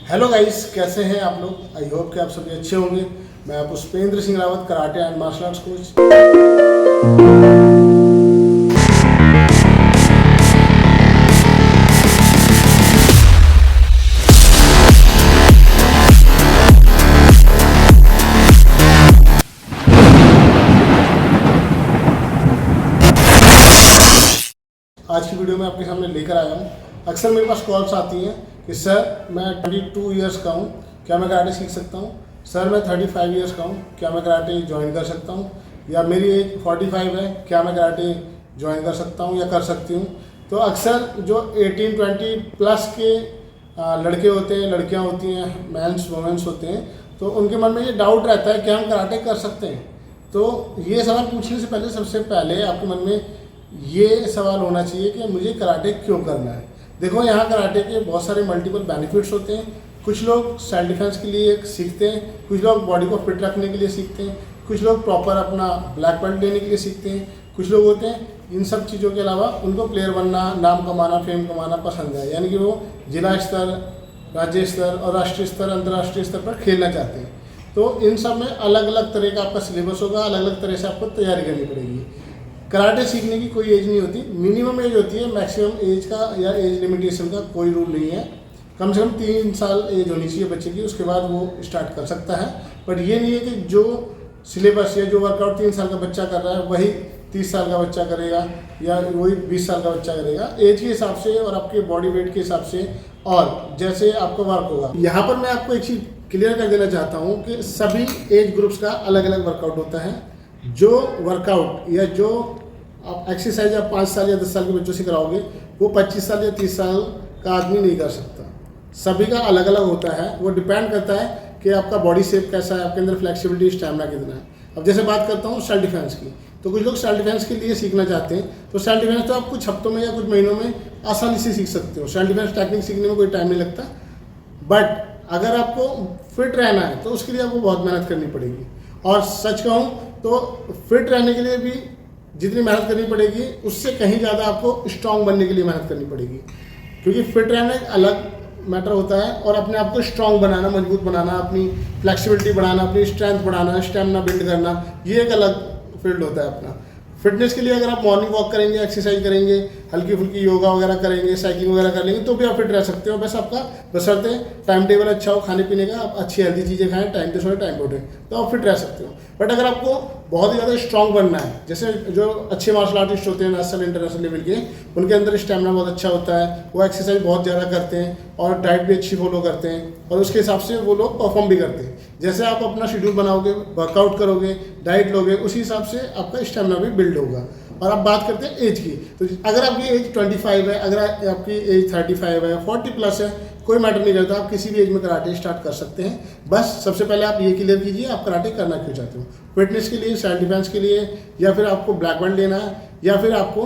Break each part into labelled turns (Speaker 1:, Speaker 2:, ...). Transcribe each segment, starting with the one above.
Speaker 1: Hello guys, कैसे हैं आप लोग। आई होप कि आप सभी अच्छे होंगे। मैं Pushpendra Singh Rawat, karate and martial arts coach. आज की वीडियो में आपके सामने लेकर आया हूँ। अक्सर मेरे पास कॉल्स आती हैं कि सर मैं 22 इयर्स का हूँ, क्या मैं कराटे सीख सकता हूँ। सर मैं 35 इयर्स का हूँ, क्या मैं कराटे ज्वाइन कर सकता हूँ। या मेरी एज 45 है, क्या मैं कराटे ज्वाइन कर सकता हूँ या कर सकती हूँ। तो अक्सर जो 18-20 प्लस के लड़के होते हैं, लड़कियाँ होती हैं, मैंस वोमेंस होते हैं, तो उनके मन में ये डाउट रहता है कि हम कराटे कर सकते हैं। तो ये सवाल पूछने से पहले सबसे पहले आपके मन में ये सवाल होना चाहिए कि मुझे कराटे क्यों करना है। देखो, यहाँ कराटे के बहुत सारे मल्टीपल बेनिफिट्स होते हैं। कुछ लोग सेल्फ डिफेंस के लिए सीखते हैं, कुछ लोग बॉडी को फिट रखने के लिए सीखते हैं, कुछ लोग प्रॉपर अपना ब्लैक बेल्ट लेने के लिए सीखते हैं, कुछ लोग होते हैं इन सब चीज़ों के अलावा उनको प्लेयर बनना, नाम कमाना, फेम कमाना पसंद है, यानी कि वो जिला स्तर, राज्य स्तर और राष्ट्रीय स्तर, अंतर्राष्ट्रीय स्तर पर खेलना चाहते हैं। तो इन सब में अलग अलग तरह का आपका सिलेबस होगा, अलग अलग तरह से आपको तैयारी करनी पड़ेगी। कराटे सीखने की कोई एज नहीं होती, मिनिमम एज होती है। मैक्सिमम एज का या एज लिमिटेशन का कोई रूल नहीं है। कम से कम 3 साल एज होनी चाहिए बच्चे की, उसके बाद वो स्टार्ट कर सकता है। बट ये नहीं है कि जो सिलेबस या जो वर्कआउट 3 साल का बच्चा कर रहा है वही 30 साल का बच्चा करेगा या वही 20 साल का बच्चा करेगा। एज के हिसाब से और आपके बॉडी वेट के हिसाब से और जैसे आपका वर्क होगा। यहाँ पर मैं आपको एक चीज़ क्लियर कर देना चाहता हूँ कि सभी एज ग्रुप्स का अलग अलग वर्कआउट होता है। जो वर्कआउट या जो आप एक्सरसाइज आप 5 साल या 10 साल के बच्चों से कराओगे वो 25 साल या 30 साल का आदमी नहीं कर सकता। सभी का अलग अलग होता है। वो डिपेंड करता है कि आपका बॉडी शेप कैसा है, आपके अंदर फ्लेक्सिबिलिटी, स्टैमिना कितना है। अब जैसे बात करता हूँ सेल्फ डिफेंस की, तो कुछ लोग सेल्फ डिफेंस के लिए सीखना चाहते हैं। तो सेल्फ डिफेंस तो आप कुछ हफ्तों में या कुछ महीनों में आसानी से सीख सकते हो। सेल्फ डिफेंस टेक्निक सीखने में कोई टाइम नहीं लगता। बट अगर आपको फिट रहना है तो उसके लिए आपको बहुत मेहनत करनी पड़ेगी। और सच कहूँ तो फिट रहने के लिए भी जितनी मेहनत करनी पड़ेगी उससे कहीं ज़्यादा आपको स्ट्रांग बनने के लिए मेहनत करनी पड़ेगी। क्योंकि फिट रहना एक अलग मैटर होता है और अपने आप को स्ट्रांग बनाना, मजबूत बनाना, अपनी फ्लेक्सिबिलिटी बढ़ाना, अपनी स्ट्रेंथ बढ़ाना, स्टेमिना बिल्ड करना, ये एक अलग फील्ड होता है अपना। फिटनेस के लिए अगर आप मॉर्निंग वॉक करेंगे, एक्सरसाइज करेंगे, हल्की फुल्की योगा वगैरह करेंगे, साइकिलिंग वगैरह कर लेंगे तो भी आप फिट रह सकते हो। बस आपका बशर्ते टाइम टेबल अच्छा हो खाने पीने का, आप अच्छी हेल्दी चीज़ें खाएं, टाइम पे सोएं, टाइम पे उठें, तो आप फिट रह सकते हो। बट अगर आपको बहुत ही ज़्यादा स्ट्रांग बनना है, जैसे जो अच्छे मार्शल आर्टिस्ट होते हैं नेशनल इंटरनेशनल लेवल के, उनके अंदर स्टेमिना बहुत अच्छा होता है, वो एक्सरसाइज बहुत ज़्यादा करते हैं और डाइट भी अच्छी फॉलो करते हैं और उसके हिसाब से वो लोग परफॉर्म भी करते हैं। जैसे आप अपना शेड्यूल बनाओगे, वर्कआउट करोगे, डाइट लोगे, उसी हिसाब से आपका स्टेमिना भी बिल्ड होगा। और आप बात करते हैं एज की, तो अगर आपकी एज 25 है, अगर आपकी एज 35 है, 40 प्लस है, कोई मैटर नहीं करता, आप किसी भी एज में कराटे स्टार्ट कर सकते हैं। बस सबसे पहले आप ये क्लियर कीजिए आप कराटे करना क्यों चाहते हो। फिटनेस के लिए, सेल्फ डिफेंस के लिए, या फिर आपको ब्लैक बेल्ट लेना है, या फिर आपको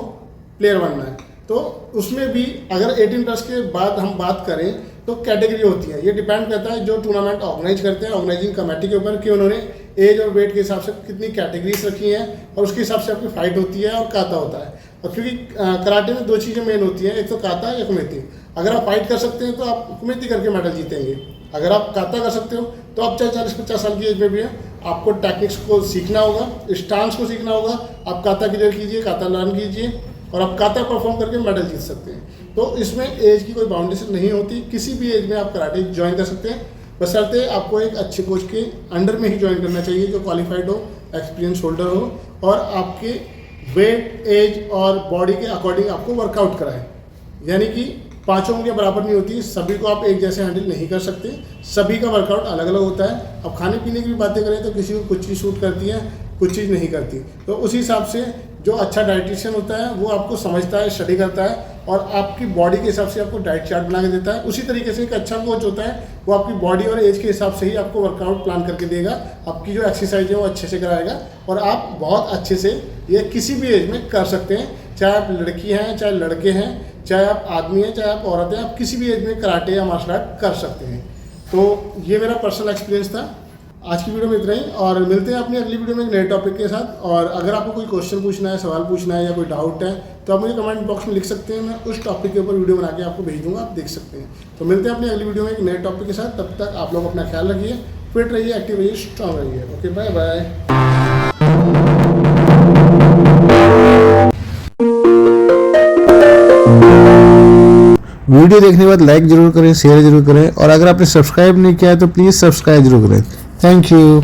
Speaker 1: प्लेयर बनना है। तो उसमें भी अगर 18 प्लस के बाद हम बात करें तो कैटेगरी होती है। ये डिपेंड करता है जो टूर्नामेंट ऑर्गेनाइज करते हैं ऑर्गेनाइजिंग कमेटी के ऊपर कि उन्होंने एज और वेट के हिसाब से कितनी कैटेगरीज रखी हैं और उसके हिसाब से आपकी फाइट होती है और काता होता है। और क्योंकि कराटे में 2 चीज़ें मेन होती हैं, एक तो काता या कुमेती। अगर आप फाइट कर सकते हैं तो आप कुमेती करके मेडल जीतेंगे। अगर आप काता कर सकते हो तो आप चाहे 40-50 साल की एज में भी हैं, आपको टेक्निक्स को सीखना होगा, स्टांस को सीखना होगा। आप काता क्लियर कीजिए, काता लर्न कीजिए और आप काता परफॉर्म करके मेडल जीत सकते हैं। तो इसमें एज की कोई बाउंडेशन नहीं होती, किसी भी एज में आप कराटे ज्वाइन कर सकते हैं। बशर्ते आपको एक अच्छे कोच के अंडर में ही ज्वाइन करना चाहिए जो क्वालिफाइड हो, एक्सपीरियंस होल्डर हो और आपके वेट, एज और बॉडी के अकॉर्डिंग आपको वर्कआउट कराए। यानी कि 5 उंगलियां बराबर नहीं होती, सभी को आप एक जैसे हैंडल नहीं कर सकते, सभी का वर्कआउट अलग अलग होता है। अब खाने पीने की भी बातें करें तो किसी को कुछ चीज़ सूट करती है, कुछ चीज़ नहीं करती। तो उसी हिसाब से जो अच्छा डाइटिशियन होता है वो आपको समझता है, स्टडी करता है और आपकी बॉडी के हिसाब से आपको डाइट चार्ट बना के देता है। उसी तरीके से एक अच्छा कोच होता है, वो आपकी बॉडी और एज के हिसाब से ही आपको वर्कआउट प्लान करके देगा, आपकी जो एक्सरसाइज है वो अच्छे से कराएगा और आप बहुत अच्छे से ये किसी भी एज में कर सकते हैं। चाहे आप लड़की हैं, चाहे लड़के हैं, चाहे आप आदमी हैं, चाहे आप औरत हैं, आप किसी भी एज में कराटे या मार्शल आर्ट कर सकते हैं। तो ये मेरा पर्सनल एक्सपीरियंस था। आज की वीडियो में इतना ही, और मिलते हैं अपनी अगली वीडियो में एक नए टॉपिक के साथ। और अगर आपको कोई क्वेश्चन पूछना है, सवाल पूछना है या कोई डाउट है तो आप मुझे कमेंट बॉक्स में लिख सकते हैं। मैं उस टॉपिक के ऊपर वीडियो बना के आपको भेज दूंगा, आप देख सकते हैं। तो मिलते हैं अपनी अगली वीडियो में एक नए टॉपिक के साथ। तब तक आप लोग अपना ख्याल रखिए, फिट रहिए, एक्टिव रहिए, स्ट्रांग रहिए। Okay, bye bye. वीडियो देखने के बाद लाइक जरूर करें, शेयर जरूर करें, और अगर आपने सब्सक्राइब नहीं किया है तो प्लीज़ सब्सक्राइब जरूर करें। Thank you.